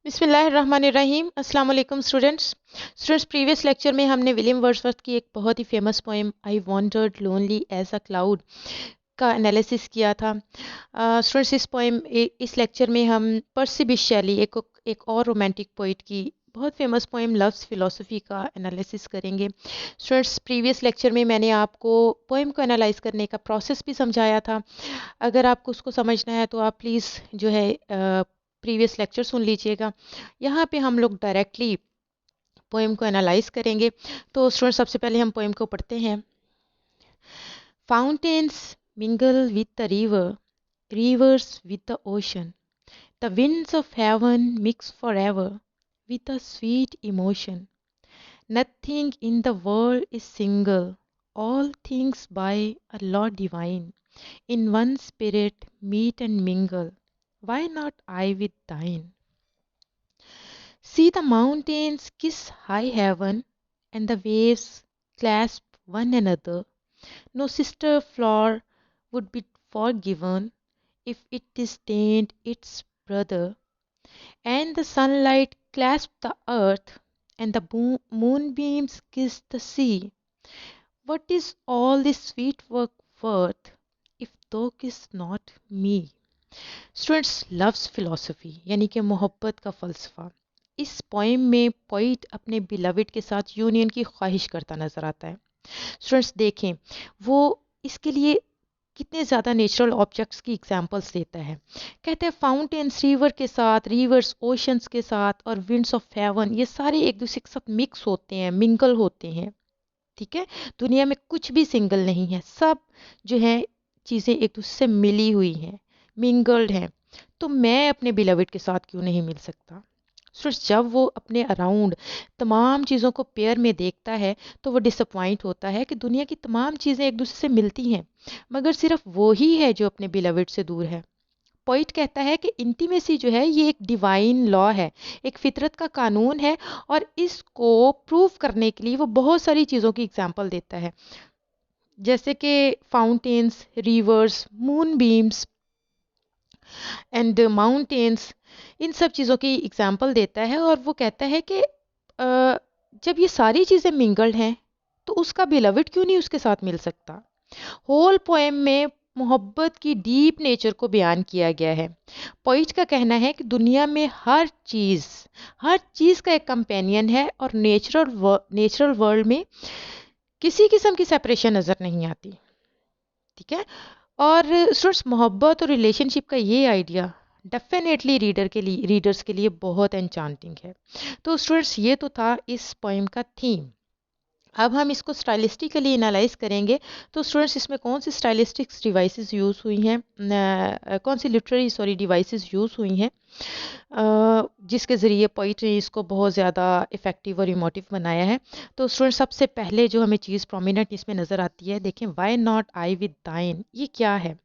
बिस्मिल्लाहिर्रहमानिर्रहीम। अस्सलाम वालेकुम स्टूडेंट्स प्रीवियस लेक्चर में हमने विलियम वर्ड्सवर्थ की एक बहुत ही famous poem I wandered lonely as a cloud का एनालिसिस किया था। स्टूडेंट्स इस लेक्चर में हम पर्सी बिश शैली एक और रोमांटिक पोइट की बहुत फेमस पोएम लव्स फिलोसफी का एनालिसिस करेंगे। स्टूडेंट्स प्रीवियस लेक्चर में मैंने आपको पोएम को एनालाइज करने का प्रोसेस भी समझाया था। अगर आपको उसको समझना है तो आप प्लीज़ जो है प्रीवियस लेक्चर सुन लीजिएगा। यहाँ पे हम लोग डायरेक्टली पोएम को एनालाइज करेंगे। तो स्टूडेंट सबसे पहले हम पोएम को पढ़ते हैं। Fountains mingle with the river, rivers with the ocean. The winds of heaven mix forever with a sweet emotion. Nothing in the world is single, all things by a law divine. In one spirit meet and mingle. Why not I with thine? See the mountains kiss high heaven, and the waves clasp one another. No sister flower would be forgiven if it disdained its brother. And the sunlight clasped the earth, and the moonbeams kissed the sea. What is all this sweet work worth if thou kiss not me? Students loves philosophy यानी कि मोहब्बत का फ़लसफ़ा। इस poem में poet अपने beloved के साथ union की ख्वाहिश करता नज़र आता है। स्टूडेंट्स देखें वो इसके लिए कितने ज़्यादा नेचुरल ऑब्जेक्ट्स की एग्जांपल्स देता है। कहते हैं फाउंटेन्स रिवर के साथ, रिवर्स ओशंस के साथ और विंड्स ऑफ हेवन, ये सारे एक दूसरे के साथ मिक्स होते हैं, मिंगल होते हैं। ठीक है, दुनिया में कुछ भी सिंगल नहीं है, सब जो है चीज़ें एक दूसरे से मिली हुई हैं, मिंगल्ड हैं। तो मैं अपने बिलविड के साथ क्यों नहीं मिल सकता? स्टूडेंट्स जब वो अपने अराउंड तमाम चीज़ों को पेयर में देखता है तो वो डिसअपॉइंट होता है कि दुनिया की तमाम चीज़ें एक दूसरे से मिलती हैं, मगर सिर्फ वो ही है जो अपने बिलविड से दूर है। पॉइंट कहता है कि इंटीमेसी जो है ये एक डिवाइन लॉ है, एक फितरत का कानून है, और इसको प्रूव करने के लिए वो बहुत सारी चीज़ों की एग्जांपल देता है, जैसे कि fountains, rivers, moon beams and mountains, इन सब चीज़ों की एग्जांपल देता है। और वो कहता है कि जब ये सारी चीज़ें मिंगल्ड हैं तो उसका बिलविड क्यों नहीं उसके साथ मिल सकता? होल पोएम में मोहब्बत की डीप नेचर को बयान किया गया है। पोइट का कहना है कि दुनिया में हर चीज़ का एक कंपेनियन है, और नेचुरल वर्ल्ड में किसी किस्म की सेपरेशन नज़र नहीं आती। ठीक है, और स्टूडेंट्स मोहब्बत और रिलेशनशिप का ये आइडिया डेफिनेटली रीडर्स के लिए बहुत एनचांटिंग है। तो स्टूडेंट्स ये तो था इस पोएम का थीम। अब हम इसको स्टाइलिस्टिकली एनालाइज करेंगे। तो स्टूडेंट्स इसमें कौन सी स्टाइलिस्टिक्स डिवाइसेस यूज़ हुई हैं, कौन सी लिटरेरी डिवाइसेस यूज़ हुई हैं जिसके ज़रिए पोइट ने इसको बहुत ज़्यादा इफ़ेक्टिव और इमोटिव बनाया है। तो स्टूडेंट्स सबसे पहले जो हमें चीज़ प्रोमिनेंट इसमें नज़र आती है, देखें वाई नॉट आई विद दाइन, ये क्या है?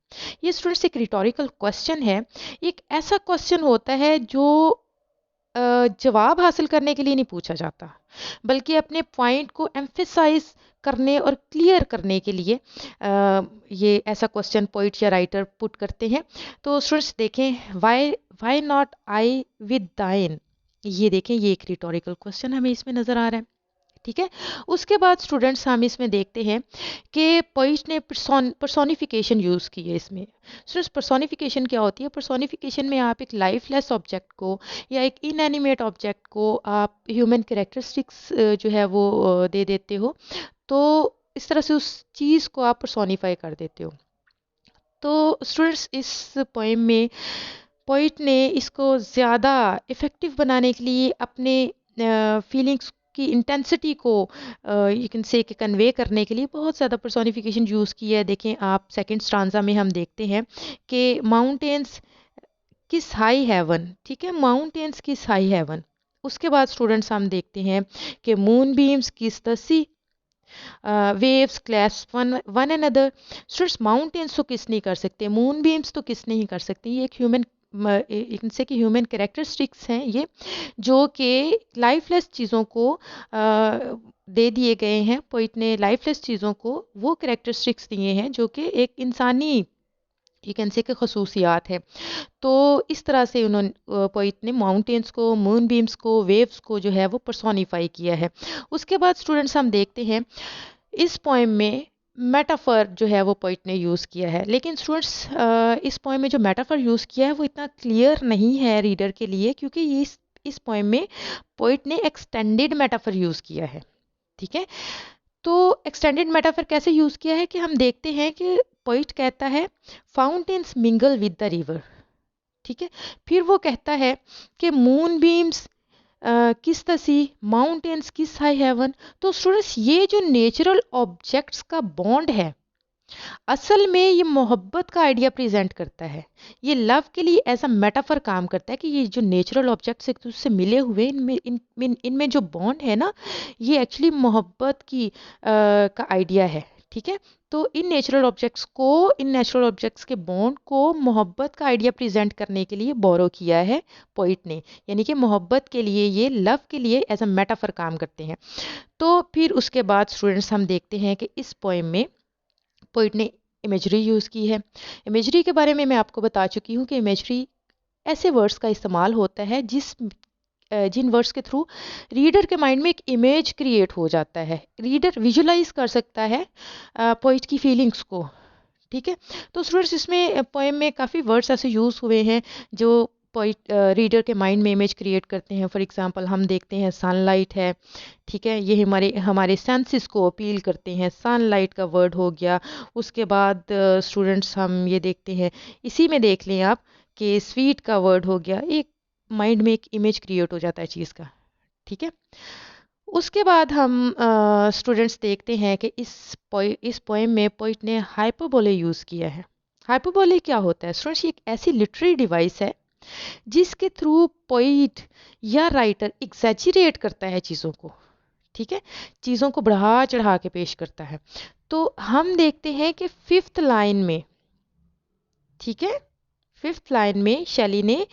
ये स्टूडेंट्स एक रिटोरिकल क्वेश्चन है। एक ऐसा क्वेश्चन होता है जो जवाब हासिल करने के लिए नहीं पूछा जाता, बल्कि अपने पॉइंट को एम्फेसाइज करने और क्लियर करने के लिए ये ऐसा क्वेश्चन पोइट या राइटर पुट करते हैं। तो स्टूडेंट्स देखें वाई नॉट आई विद दाइन, ये देखें ये एक रिटोरिकल क्वेश्चन हमें इसमें नज़र आ रहा है। ठीक है, उसके बाद स्टूडेंट्स हम इसमें देखते हैं कि पोइट ने पर्सोनिफिकेशन यूज़ की है इसमें। स्टूडेंट्स पर्सोनिफिकेशन क्या होती है? पर्सोनिफिकेशन में आप एक लाइफलेस ऑब्जेक्ट को या एक इनएनिमेट ऑब्जेक्ट को आप ह्यूमन कैरेक्टरिस्टिक्स जो है वो दे देते हो, तो इस तरह से उस चीज़ को आप पर्सोनिफाई कर देते हो। तो स्टूडेंट्स इस पोएम में पोइट ने इसको ज़्यादा इफ़ेक्टिव बनाने के लिए अपने फीलिंग्स की इंटेंसिटी को यू कैन से कि कन्वे करने के लिए बहुत ज़्यादा पर्सोनिफिकेशन यूज़ की है। देखें आप सेकंड स्टांजा में हम देखते हैं कि माउंटेन्स किस हाई हेवन, ठीक है, माउंटेन्स किस हाई हेवन। उसके बाद स्टूडेंट्स हम देखते हैं कि moonbeams kiss the sea, waves clasp one another. Students mountains तो किस नहीं कर सकते, मून बीम्स तो किस नहीं कर सकते, ये एक इनसे कि ह्यूमन कैरेक्टरिस्टिक्स हैं ये, जो कि लाइफलेस चीज़ों को दे दिए गए हैं। पोइट ने लाइफलेस चीज़ों को वो कैरेक्टरिस्टिक्स दिए हैं जो कि एक इंसानी यू कैन से कि खसूसियात है। तो इस तरह से उन्होंने पोइट ने माउंटेन्स को, मून बीम्स को, वेव्स को जो है वो पर्सोनीफाई किया है। उसके बाद स्टूडेंट्स हम देखते हैं इस पोएम में मेटाफर जो है वो पोइट ने यूज़ किया है, लेकिन स्टूडेंट्स इस पोएम में जो मेटाफर यूज़ किया है वो इतना क्लियर नहीं है रीडर के लिए, क्योंकि इस पोएम में पोइट ने एक्सटेंडेड मेटाफर यूज़ किया है। ठीक है, तो एक्सटेंडेड मेटाफर कैसे यूज़ किया है कि हम देखते हैं कि पोइट कहता है fountains mingle with the river. ठीक है, फिर वो कहता है कि moonbeams kiss the C, mountains किस हाई हेवन। तो स्टूडेंट्स ये जो नेचुरल ऑब्जेक्ट्स का बॉन्ड है, असल में ये मोहब्बत का आइडिया प्रेजेंट करता है। ये लव के लिए ऐसा मेटाफर काम करता है कि ये जो नेचुरल ऑब्जेक्ट्स एक दूसरे से मिले हुए इनमें जो बॉन्ड है ना, ये एक्चुअली मोहब्बत की का आइडिया है। ठीक है, तो इन नेचुरल ऑब्जेक्ट्स के बॉन्ड को मोहब्बत का आइडिया प्रेजेंट करने के लिए बोरो किया है पोइट ने, यानी कि मोहब्बत के लिए, ये लव के लिए एज अ मेटाफर काम करते हैं। तो फिर उसके बाद स्टूडेंट्स हम देखते हैं कि इस पोएम में पोइट ने इमेजरी यूज़ की है। इमेजरी के बारे में मैं आपको बता चुकी हूँ कि इमेजरी ऐसे वर्ड्स का इस्तेमाल होता है जिन वर्ड्स के थ्रू रीडर के माइंड में एक इमेज क्रिएट हो जाता है, रीडर विजुलाइज कर सकता है पोइट की फीलिंग्स को। ठीक है, तो स्टूडेंट्स इसमें पोएम में काफ़ी वर्ड्स ऐसे यूज़ हुए हैं जो पोइट रीडर के माइंड में इमेज क्रिएट करते हैं। फॉर एग्जांपल हम देखते हैं सनलाइट है। ठीक है, ये हमारे हमारे सेंसेस को अपील करते हैं, सनलाइट का वर्ड हो गया। उसके बाद स्टूडेंट्स हम ये देखते हैं, इसी में देख लें आप कि स्वीट का वर्ड हो गया, एक माइंड में एक इमेज क्रिएट हो जाता है चीज़ का। ठीक है, उसके बाद हम स्टूडेंट्स देखते हैं कि इस पोएम में पोइट ने हाइपरबोले यूज़ किया है। हाइपरबोले क्या होता है स्टूडेंट्स? ये एक ऐसी लिटरेरी डिवाइस है जिसके थ्रू पोइट या राइटर एग्जैजरेट करता है चीज़ों को। ठीक है, चीज़ों को बढ़ा चढ़ा के पेश करता है। तो हम देखते हैं कि फिफ्थ लाइन में, ठीक है, फिफ्थ लाइन में शैली ने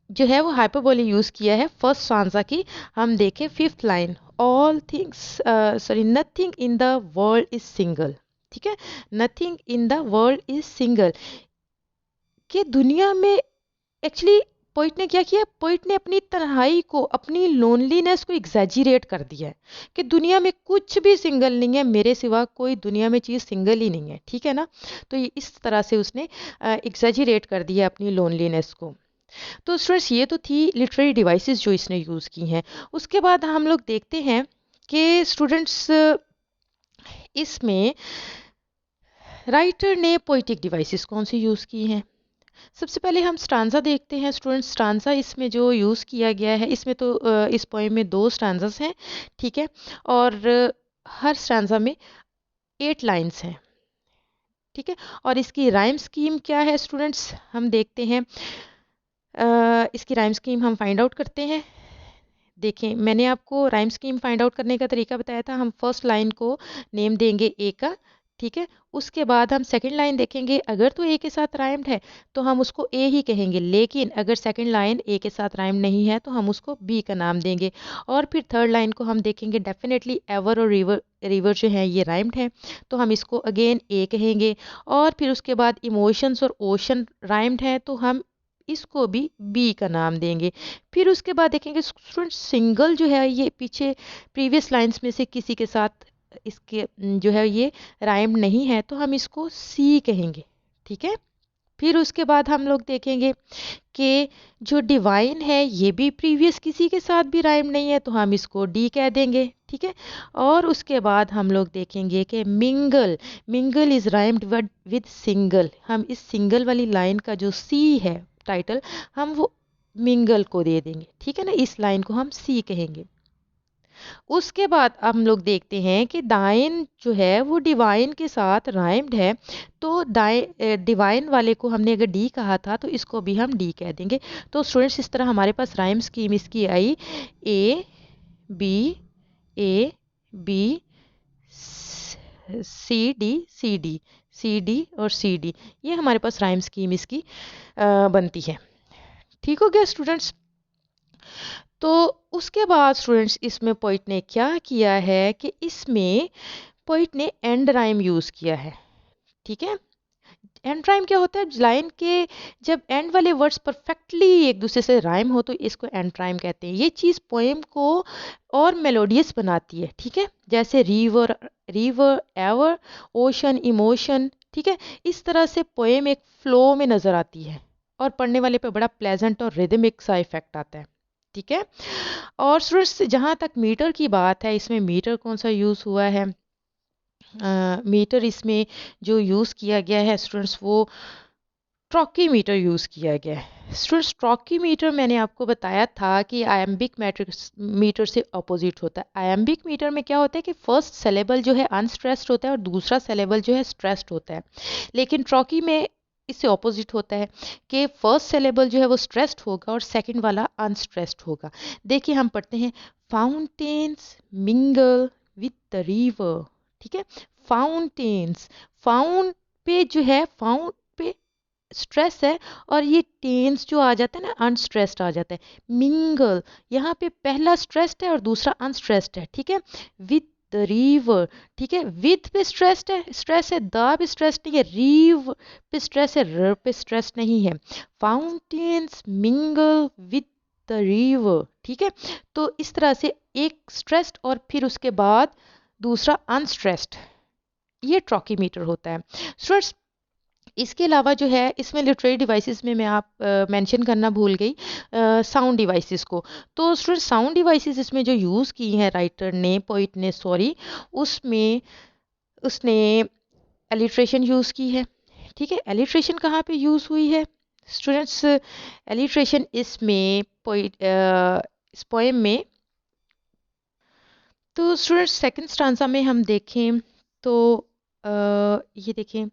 जो है वो हाइपरबोले यूज़ किया है फर्स्ट स्टांजा की। हम देखें fifth line, all things nothing in the world is single. ठीक है, nothing in the world is single, कि दुनिया में एक्चुअली पोइट ने क्या किया, पोइट ने अपनी तन्हाई को, अपनी लोनलीनेस को एग्जैजरेट कर दिया है कि दुनिया में कुछ भी सिंगल नहीं है, मेरे सिवा कोई दुनिया में चीज़ सिंगल ही नहीं है। ठीक है ना, तो ये इस तरह से उसने एग्जैजरेट कर दिया अपनी लोनलीनेस को। तो स्टूडेंट्स ये तो थी लिटरेरी डिवाइसेस जो इसने यूज़ की हैं। उसके बाद हम लोग देखते हैं कि स्टूडेंट्स इसमें राइटर ने पोइटिक डिवाइसेस कौन सी यूज़ की हैं। सबसे पहले हम स्टांजा देखते हैं स्टूडेंट्स। स्टांजा इसमें जो यूज़ किया गया है, इसमें तो इस पोएम में 2 स्टांजास हैं। ठीक है, और हर स्टांजा में 8 लाइन्स हैं। ठीक है, और इसकी राइम स्कीम क्या है स्टूडेंट्स, हम देखते हैं। इसकी राइम स्कीम हम फाइंड आउट करते हैं। देखें, मैंने आपको राइम स्कीम फाइंड आउट करने का तरीका बताया था। हम फर्स्ट लाइन को नेम देंगे ए का। ठीक है, उसके बाद हम सेकंड लाइन देखेंगे, अगर तो ए के साथ राइम्ड है तो हम उसको ए ही कहेंगे, लेकिन अगर सेकंड लाइन ए के साथ राइम नहीं है तो हम उसको बी का नाम देंगे। और फिर थर्ड लाइन को हम देखेंगे, डेफिनेटली एवर और रिवर जो है ये राइम्ड है, तो हम इसको अगेन ए कहेंगे। और फिर उसके बाद इमोशंस और ओशन राइम्ड है, तो हम इसको भी बी का नाम देंगे। फिर उसके बाद देखेंगे स्टूडेंट, सिंगल जो है ये पीछे प्रीवियस लाइंस में से किसी के साथ इसके जो है ये राइम नहीं है, तो हम इसको सी कहेंगे। ठीक है, फिर उसके बाद हम लोग देखेंगे कि जो डिवाइन है ये भी प्रीवियस किसी के साथ भी राइम नहीं है, तो हम इसको डी कह देंगे। ठीक है, और उसके बाद हम लोग देखेंगे कि mingle is rhymed with single. हम इस सिंगल वाली लाइन का जो सी है टाइटल, हम वो मिंगल को दे देंगे। ठीक है ना, इस लाइन को हम सी कहेंगे। उसके बाद हम लोग देखते हैं कि दाइन जो है वो डिवाइन के साथ राइम्ड है, तो डिवाइन वाले को हमने अगर डी कहा था तो इसको भी हम डी कह देंगे। तो स्टूडेंट्स इस तरह हमारे पास राइम स्कीम इसकी आई, ए बी सी डी और सी डी, ये हमारे पास राइम स्कीम इसकी बनती है। ठीक हो गया स्टूडेंट्स। तो उसके बाद स्टूडेंट्स इसमें पोइट ने क्या किया है कि इसमें पोइट ने एंड राइम यूज़ किया है। ठीक है, एंड राइम क्या होता है? लाइन के जब एंड वाले वर्ड्स परफेक्टली एक दूसरे से राइम हो तो इसको एंड राइम कहते हैं। ये चीज़ पोएम को और मेलोडियस बनाती है, ठीक है, जैसे river, river, ever, ocean, emotion, ठीक है। इस तरह से पोएम एक फ्लो में नज़र आती है और पढ़ने वाले पे बड़ा प्लेजेंट और रिदमिक सा इफेक्ट आता है, ठीक है। और स्टूडेंट्स जहाँ तक मीटर की बात है, इसमें मीटर कौन सा यूज़ हुआ है? मीटर इसमें जो यूज़ किया गया है स्टूडेंट्स, वो ट्रॉकी मीटर यूज़ किया गया है। स्टूडेंट्स ट्रॉकी मीटर मैंने आपको बताया था कि आयम्बिक मीटर से अपोजिट होता है। आयम्बिक मीटर में क्या होता है कि फर्स्ट सेलेबल जो है अनस्ट्रेस्ड होता है और दूसरा सेलेबल जो है स्ट्रेस्ड होता है। लेकिन ट्रॉकी में इससे ऑपोजिट होता है कि फर्स्ट सेलेबल जो है वो स्ट्रेस्ड होगा और सेकंड वाला अनस्ट्रेस्ड होगा। देखिए हम पढ़ते हैं, fountains mingle with the river, ठीक है। फाउंटेन्स, फाउंड पे जो है, फाउंड पे स्ट्रेस है और ये टेंस जो आ जाता है ना अनस्ट्रेस्ड आ जाता है। मिंगल, यहाँ पे पहला स्ट्रेस्ड है और दूसरा अनस्ट्रेस्ड है, ठीक है। विद द रिवर, ठीक है, विद पे स्ट्रेस्ड है, स्ट्रेस है, द पे स्ट्रेस नहीं है, रीव पे स्ट्रेस है, र पे स्ट्रेस नहीं है। Fountains mingle with the river, ठीक है। तो इस तरह से एक स्ट्रेस्ड और फिर उसके बाद दूसरा अनस्ट्रेस्ड, ये ट्रॉकीमीटर होता है। स्टूडेंट्स इसके अलावा जो है इसमें लिटरेरी डिवाइसेस में मैं आप मेंशन करना भूल गई साउंड डिवाइसेस को। तो स्टूडेंट साउंड डिवाइसेस इसमें जो यूज़ की हैं राइटर ने, पोइट ने सॉरी, उसमें उसने एलिट्रेशन यूज़ की है, ठीक है। एलिट्रेशन कहाँ पे यूज़ हुई है स्टूडेंट्स? एलिट्रेशन इसमें पोइट इस पोएम में, तो स्टूडेंट्स सेकंड स्टांजा में हम देखें तो ये देखें,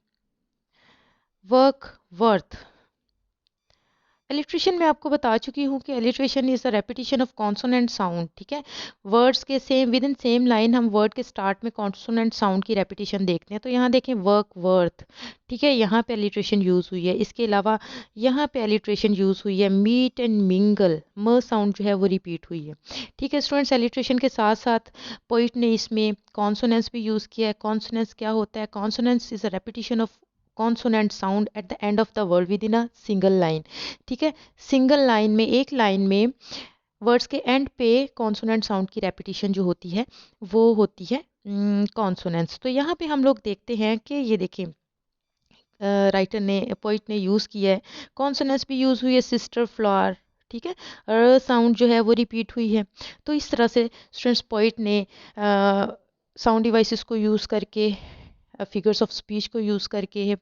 वर्क, वर्थ। एलिट्रेशन में आपको बता चुकी हूँ कि alliteration is the repetition of consonant sound, ठीक है। वर्ड्स के same with in same line हम वर्ड के स्टार्ट में कॉन्सोनेंट साउंड की रेपिटेशन देखते हैं। तो यहाँ देखें वर्क, वर्थ, ठीक है, यहाँ पे एलिट्रेशन यूज़ हुई है। इसके अलावा यहाँ पे एलिट्रेशन यूज़ हुई है, meet and mingle, m sound जो है वो रिपीट हुई है, ठीक है। स्टूडेंट्स एलिट्रेशन के साथ साथ पोइट ने इसमें कॉन्सोनेंट्स भी यूज़ किया है। कॉन्सोनेंट्स क्या होता है? Consonants is a repetition of consonant sound at the end of the word with in a single line, ठीक है। सिंगल लाइन में, एक लाइन में वर्ड्स के एंड पे कॉन्सोनेंट साउंड की रेपिटेशन जो होती है वो होती है कॉन्सोनेंट्स। तो यहाँ पे हम लोग देखते हैं कि ये देखिए राइटर ने, पोइट ने यूज़ किया है, कॉन्सोनेंट्स भी यूज़ हुई है, सिस्टर, फ्लावर, ठीक है, साउंड जो है वो रिपीट हुई है। तो इस तरह से स्टूडेंट्स पोइट ने साउंड डिवाइसेस को यूज़ करके, फिगर्स ऑफ स्पीच को यूज़ करके है,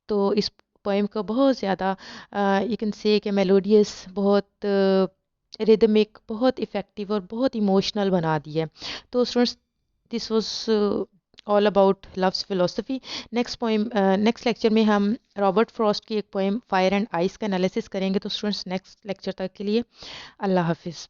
तो इस पोएम को बहुत ज़्यादा यू कैन से कि मेलोडियस, बहुत रिदमिक, बहुत इफ़ेक्टिव और बहुत इमोशनल बना दिया। तो students this was all about loves philosophy. Next poem, next lecture में हम रॉबर्ट फ्रॉस्ट की एक पोएम फायर एंड आइस का एनालिसिस करेंगे। तो स्टूडेंट्स नेक्स्ट लेक्चर तक के लिए अल्लाह हाफिज़।